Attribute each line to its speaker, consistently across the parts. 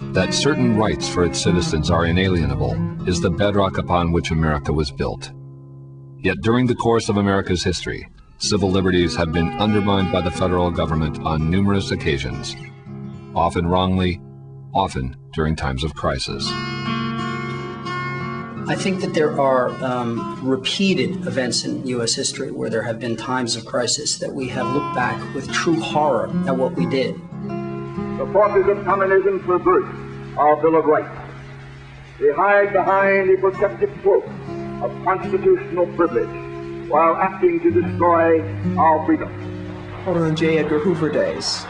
Speaker 1: That certain rights for its citizens are inalienable is the bedrock upon which America was built. Yet during the course of America's history, civil liberties have been undermined by the federal government on numerous occasions, often wrongly, often during times of crisis.
Speaker 2: I think that there are repeated events in U.S. history where there have been times of crisis that we have looked back with true horror at what we did.
Speaker 3: The forces of communism pervert our Bill of Rights. They hide behind a protective cloak of constitutional privilege while acting to destroy our freedom.
Speaker 4: On the J. Edgar Hoover days,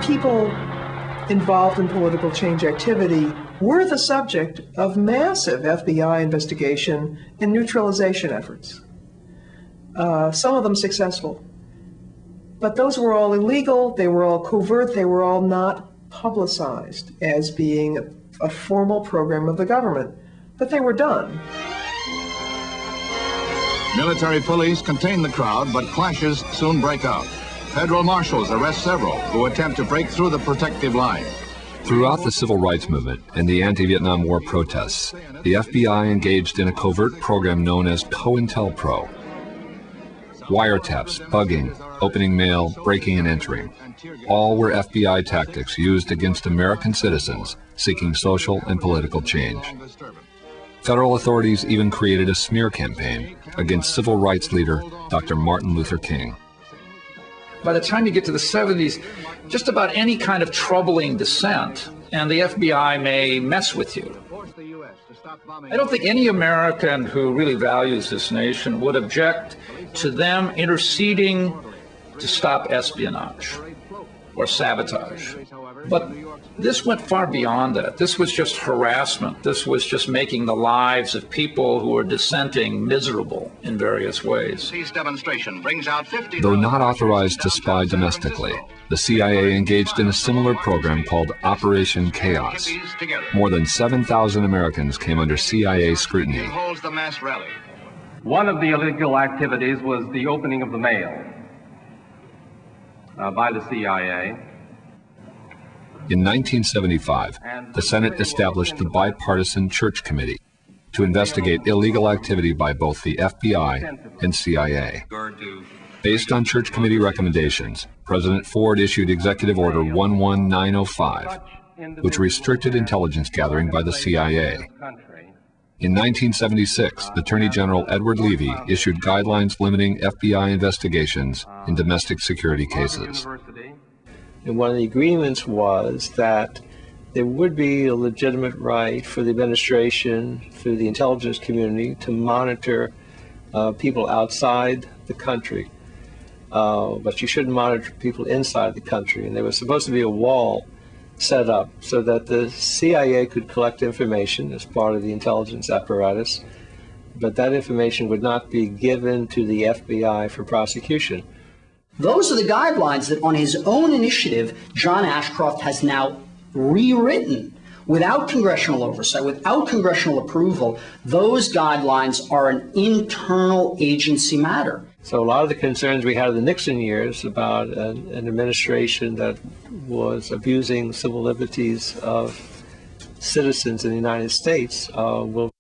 Speaker 4: people involved in political change activity were the subject of massive FBI investigation and neutralization efforts. Some of them successful. But those were all illegal, they were all covert, they were all not publicized as being a formal program of the government. But they were done.
Speaker 5: Military police contain the crowd, but clashes soon break out. Federal marshals arrest several who attempt to break through the protective line.
Speaker 1: Throughout the civil rights movement and the anti-Vietnam War protests, the FBI engaged in a covert program known as COINTELPRO. Wiretaps, bugging, opening mail, breaking and entering. All were FBI tactics used against American citizens seeking social and political change. Federal authorities even created a smear campaign against civil rights leader Dr. Martin Luther King.
Speaker 6: By the time you get to the 70s, just about any kind of troubling dissent, and the FBI may mess with you. I don't think any American who really values this nation would object to them interceding to stop espionage or sabotage. But this went far beyond that. This was just harassment. This was just making the lives of people who were dissenting miserable in various ways.
Speaker 5: Peace demonstration brings out 50.
Speaker 1: Though not authorized to spy domestically, the CIA engaged in a similar program called Operation Chaos. More than 7,000 Americans came under CIA scrutiny.
Speaker 5: Holds the mass rally.
Speaker 7: One of the illegal activities was the opening of the mail by the CIA.
Speaker 1: In 1975, the Senate established the Bipartisan Church Committee to investigate illegal activity by both the FBI and CIA. Based on Church Committee recommendations, President Ford issued Executive Order 11905, which restricted intelligence gathering by the CIA. In 1976, Attorney General Edward Levy issued guidelines limiting FBI investigations in domestic security cases.
Speaker 8: And one of the agreements was that there would be a legitimate right for the administration, through the intelligence community, to monitor people outside the country. But you shouldn't monitor people inside the country. And there was supposed to be a wall set up so that the CIA could collect information as part of the intelligence apparatus, but that information would not be given to the FBI for prosecution.
Speaker 2: Those are the guidelines that on his own initiative, John Ashcroft has now rewritten without congressional oversight, without congressional approval. Those guidelines are an internal agency matter.
Speaker 8: So a lot of the concerns we had in the Nixon years about an administration that was abusing civil liberties of citizens in the United States will